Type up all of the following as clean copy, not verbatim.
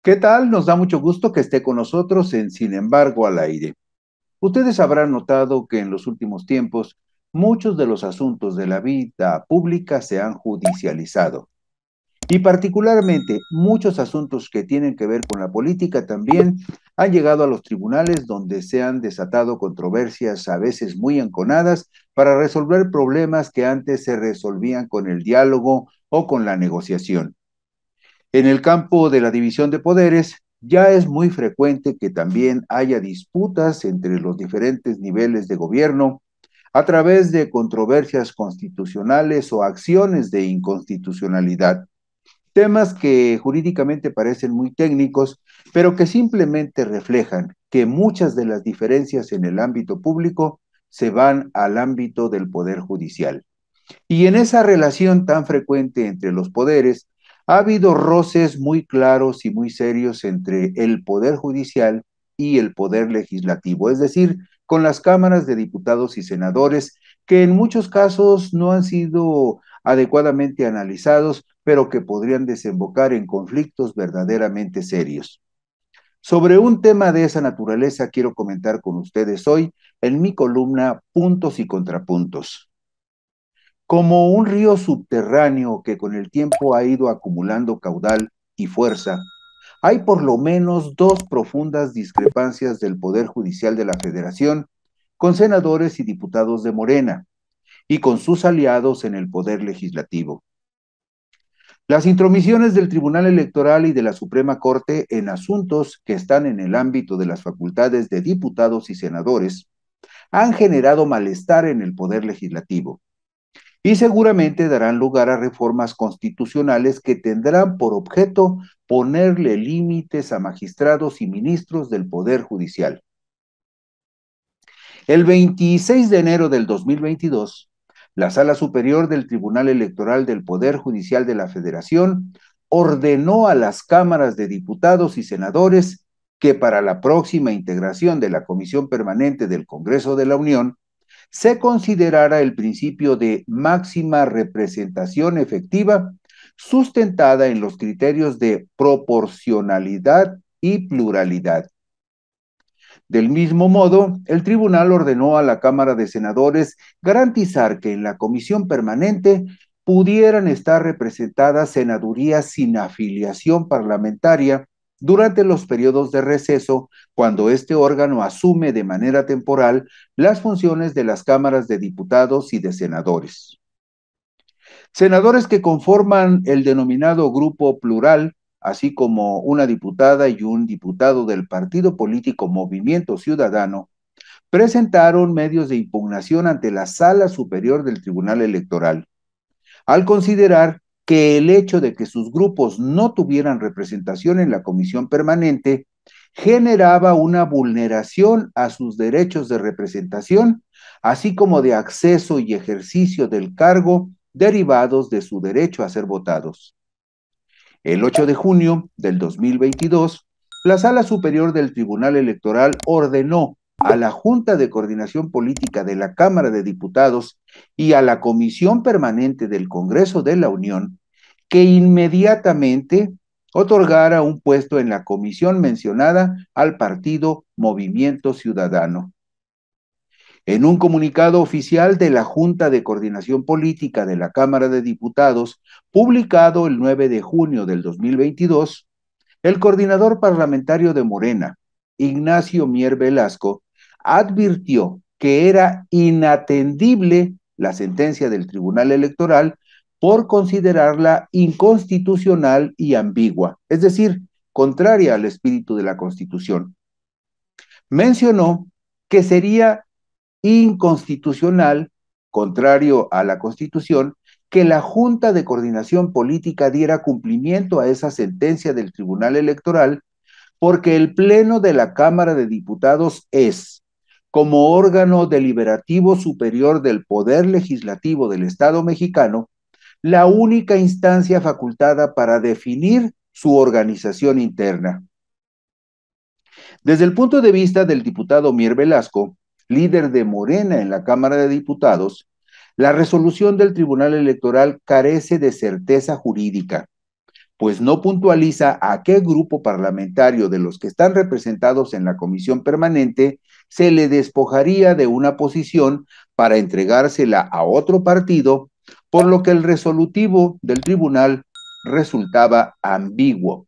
¿Qué tal? Nos da mucho gusto que esté con nosotros en Sin embargo al aire. Ustedes habrán notado que en los últimos tiempos muchos de los asuntos de la vida pública se han judicializado y particularmente muchos asuntos que tienen que ver con la política también han llegado a los tribunales donde se han desatado controversias a veces muy enconadas para resolver problemas que antes se resolvían con el diálogo o con la negociación. En el campo de la división de poderes, ya es muy frecuente que también haya disputas entre los diferentes niveles de gobierno a través de controversias constitucionales o acciones de inconstitucionalidad, temas que jurídicamente parecen muy técnicos, pero que simplemente reflejan que muchas de las diferencias en el ámbito público se van al ámbito del poder judicial. Y en esa relación tan frecuente entre los poderes, ha habido roces muy claros y muy serios entre el poder judicial y el poder legislativo, es decir, con las cámaras de diputados y senadores, que en muchos casos no han sido adecuadamente analizados, pero que podrían desembocar en conflictos verdaderamente serios. Sobre un tema de esa naturaleza quiero comentar con ustedes hoy en mi columna Puntos y Contrapuntos. Como un río subterráneo que con el tiempo ha ido acumulando caudal y fuerza, hay por lo menos dos profundas discrepancias del Poder Judicial de la Federación con senadores y diputados de Morena y con sus aliados en el Poder Legislativo. Las intromisiones del Tribunal Electoral y de la Suprema Corte en asuntos que están en el ámbito de las facultades de diputados y senadores han generado malestar en el Poder Legislativo y seguramente darán lugar a reformas constitucionales que tendrán por objeto ponerle límites a magistrados y ministros del Poder Judicial. El 26 de enero del 2022, la Sala Superior del Tribunal Electoral del Poder Judicial de la Federación ordenó a las cámaras de diputados y senadores que para la próxima integración de la Comisión Permanente del Congreso de la Unión se considerara el principio de máxima representación efectiva sustentada en los criterios de proporcionalidad y pluralidad. Del mismo modo, el tribunal ordenó a la Cámara de Senadores garantizar que en la comisión permanente pudieran estar representadas senadurías sin afiliación parlamentaria durante los periodos de receso, cuando este órgano asume de manera temporal las funciones de las cámaras de diputados y de senadores. Senadores que conforman el denominado grupo plural, así como una diputada y un diputado del partido político Movimiento Ciudadano, presentaron medios de impugnación ante la Sala Superior del Tribunal Electoral, al considerar que el hecho de que sus grupos no tuvieran representación en la comisión permanente generaba una vulneración a sus derechos de representación, así como de acceso y ejercicio del cargo derivados de su derecho a ser votados. El 8 de junio del 2022, la Sala Superior del Tribunal Electoral ordenó a la Junta de Coordinación Política de la Cámara de Diputados y a la Comisión Permanente del Congreso de la Unión que inmediatamente otorgara un puesto en la comisión mencionada al partido Movimiento Ciudadano. En un comunicado oficial de la Junta de Coordinación Política de la Cámara de Diputados, publicado el 9 de junio del 2022, el coordinador parlamentario de Morena, Ignacio Mier Velasco, advirtió que era inatendible la sentencia del Tribunal Electoral por considerarla inconstitucional y ambigua, es decir, contraria al espíritu de la Constitución. Mencionó que sería inconstitucional, contrario a la Constitución, que la Junta de Coordinación Política diera cumplimiento a esa sentencia del Tribunal Electoral, porque el Pleno de la Cámara de Diputados es, como órgano deliberativo superior del Poder Legislativo del Estado mexicano, la única instancia facultada para definir su organización interna. Desde el punto de vista del diputado Mier Velasco, líder de Morena en la Cámara de Diputados, la resolución del Tribunal Electoral carece de certeza jurídica, pues no puntualiza a qué grupo parlamentario de los que están representados en la comisión permanente se le despojaría de una posición para entregársela a otro partido, por lo que el resolutivo del tribunal resultaba ambiguo.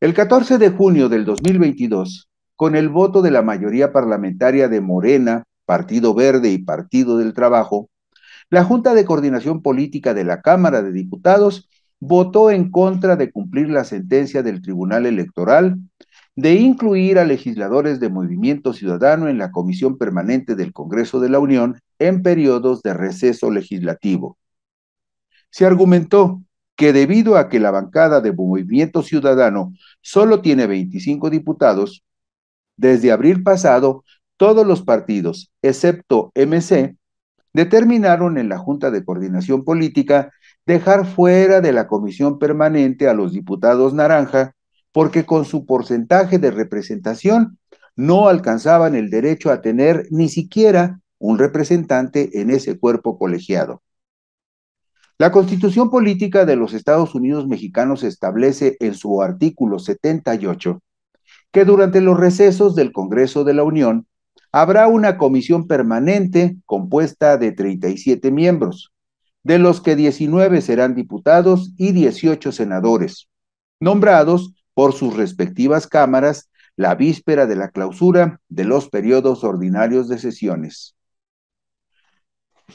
El 14 de junio del 2022, con el voto de la mayoría parlamentaria de Morena, Partido Verde y Partido del Trabajo, la Junta de Coordinación Política de la Cámara de Diputados votó en contra de cumplir la sentencia del Tribunal Electoral de incluir a legisladores de Movimiento Ciudadano en la Comisión Permanente del Congreso de la Unión en periodos de receso legislativo. Se argumentó que debido a que la bancada de Movimiento Ciudadano solo tiene 25 diputados, desde abril pasado, todos los partidos, excepto MC, determinaron en la Junta de Coordinación Política dejar fuera de la comisión permanente a los diputados naranja porque con su porcentaje de representación no alcanzaban el derecho a tener ni siquiera un representante en ese cuerpo colegiado. La Constitución Política de los Estados Unidos Mexicanos establece en su artículo 78 que durante los recesos del Congreso de la Unión habrá una comisión permanente compuesta de 37 miembros, de los que 19 serán diputados y 18 senadores, nombrados por sus respectivas cámaras la víspera de la clausura de los periodos ordinarios de sesiones.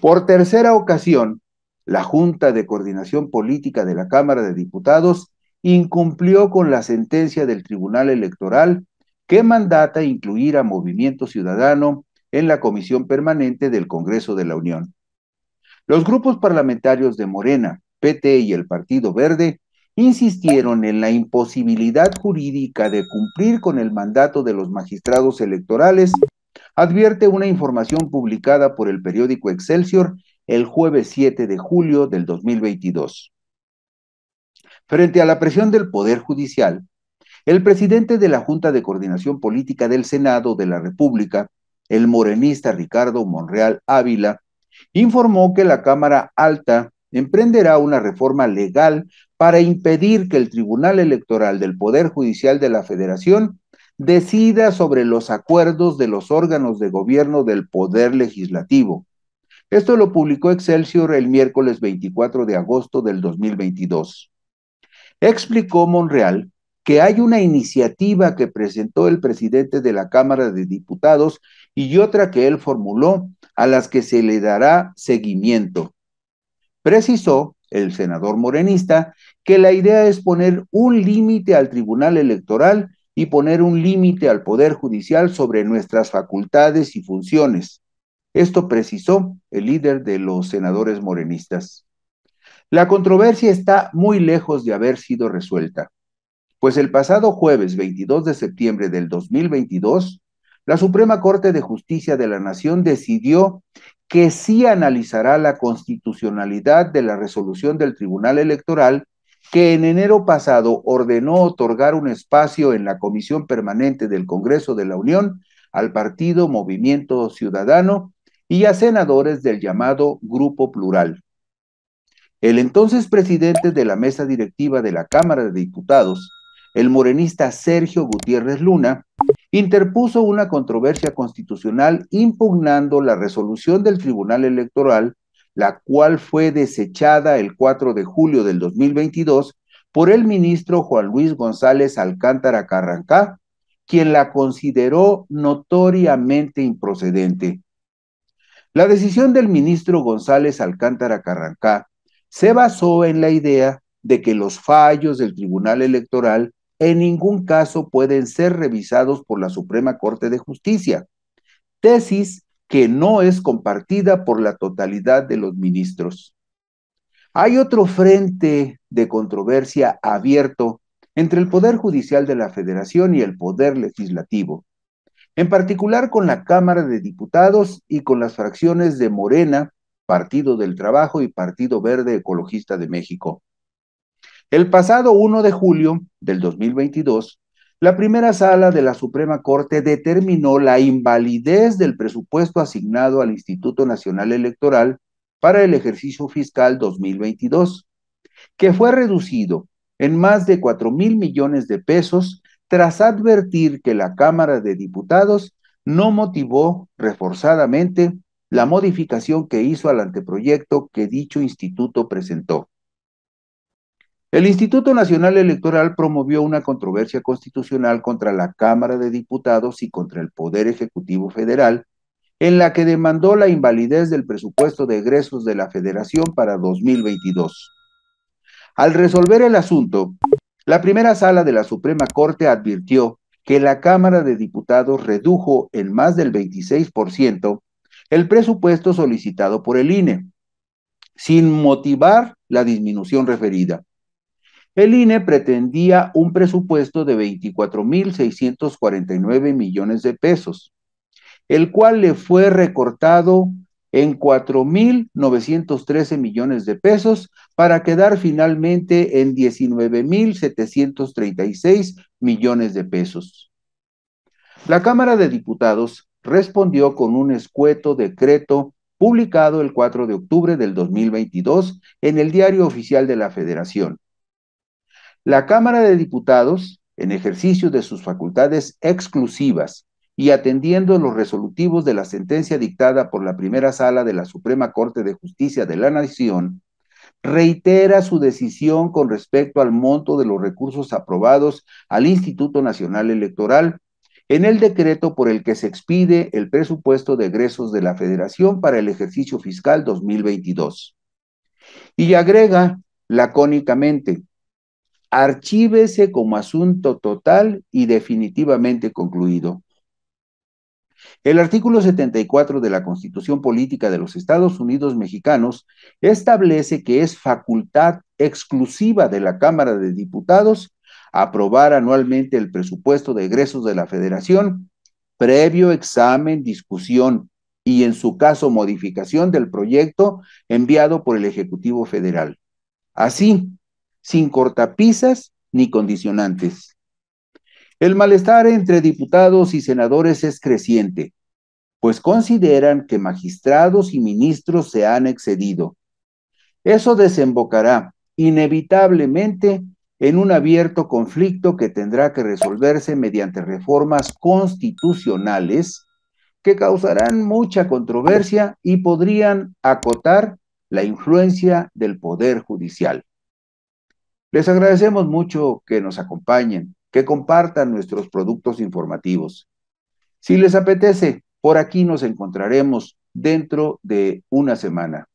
Por tercera ocasión, la Junta de Coordinación Política de la Cámara de Diputados incumplió con la sentencia del Tribunal Electoral que mandata incluir a Movimiento Ciudadano en la Comisión Permanente del Congreso de la Unión. Los grupos parlamentarios de Morena, PT y el Partido Verde insistieron en la imposibilidad jurídica de cumplir con el mandato de los magistrados electorales, advierte una información publicada por el periódico Excelsior el jueves 7 de julio del 2022. Frente a la presión del Poder Judicial, el presidente de la Junta de Coordinación Política del Senado de la República, el morenista Ricardo Monreal Ávila, informó que la Cámara Alta emprenderá una reforma legal para impedir que el Tribunal Electoral del Poder Judicial de la Federación decida sobre los acuerdos de los órganos de gobierno del Poder Legislativo. Esto lo publicó Excelsior el miércoles 24 de agosto del 2022. Explicó Monreal que hay una iniciativa que presentó el presidente de la Cámara de Diputados y otra que él formuló, a las que se le dará seguimiento. Precisó el senador morenista que la idea es poner un límite al Tribunal Electoral y poner un límite al Poder Judicial sobre nuestras facultades y funciones. Esto precisó el líder de los senadores morenistas. La controversia está muy lejos de haber sido resuelta, pues el pasado jueves 22 de septiembre del 2022, la Suprema Corte de Justicia de la Nación decidió que sí analizará la constitucionalidad de la resolución del Tribunal Electoral que en enero pasado ordenó otorgar un espacio en la Comisión Permanente del Congreso de la Unión al partido Movimiento Ciudadano y a senadores del llamado Grupo Plural. El entonces presidente de la mesa directiva de la Cámara de Diputados, el morenista Sergio Gutiérrez Luna, interpuso una controversia constitucional impugnando la resolución del Tribunal Electoral, la cual fue desechada el 4 de julio del 2022 por el ministro Juan Luis González Alcántara Carrancá, quien la consideró notoriamente improcedente. La decisión del ministro González Alcántara Carrancá se basó en la idea de que los fallos del Tribunal Electoral en ningún caso pueden ser revisados por la Suprema Corte de Justicia, tesis que no es compartida por la totalidad de los ministros. Hay otro frente de controversia abierto entre el Poder Judicial de la Federación y el Poder Legislativo, en particular con la Cámara de Diputados y con las fracciones de Morena, Partido del Trabajo y Partido Verde Ecologista de México. El pasado 1 de julio del 2022, la primera sala de la Suprema Corte determinó la invalidez del presupuesto asignado al Instituto Nacional Electoral para el ejercicio fiscal 2022, que fue reducido en más de 4.000 millones de pesos tras advertir que la Cámara de Diputados no motivó reforzadamente la modificación que hizo al anteproyecto que dicho instituto presentó. El Instituto Nacional Electoral promovió una controversia constitucional contra la Cámara de Diputados y contra el Poder Ejecutivo Federal, en la que demandó la invalidez del presupuesto de egresos de la Federación para 2022. Al resolver el asunto, la primera sala de la Suprema Corte advirtió que la Cámara de Diputados redujo en más del 26% el presupuesto solicitado por el INE, sin motivar la disminución referida. El INE pretendía un presupuesto de 24.649 millones de pesos, el cual le fue recortado en 4.913 millones de pesos para quedar finalmente en 19.736 millones de pesos. La Cámara de Diputados respondió con un escueto decreto publicado el 4 de octubre del 2022 en el Diario Oficial de la Federación. La Cámara de Diputados, en ejercicio de sus facultades exclusivas y atendiendo los resolutivos de la sentencia dictada por la primera sala de la Suprema Corte de Justicia de la Nación, reitera su decisión con respecto al monto de los recursos aprobados al Instituto Nacional Electoral en el decreto por el que se expide el presupuesto de egresos de la Federación para el ejercicio fiscal 2022. Y agrega lacónicamente: archívese como asunto total y definitivamente concluido. El artículo 74 de la Constitución Política de los Estados Unidos Mexicanos establece que es facultad exclusiva de la Cámara de Diputados aprobar anualmente el presupuesto de egresos de la Federación, previo examen, discusión y, en su caso, modificación del proyecto enviado por el Ejecutivo Federal. Así, sin cortapisas ni condicionantes. El malestar entre diputados y senadores es creciente, pues consideran que magistrados y ministros se han excedido. Eso desembocará inevitablemente en un abierto conflicto que tendrá que resolverse mediante reformas constitucionales que causarán mucha controversia y podrían acotar la influencia del Poder Judicial. Les agradecemos mucho que nos acompañen, que compartan nuestros productos informativos. Si les apetece, por aquí nos encontraremos dentro de una semana.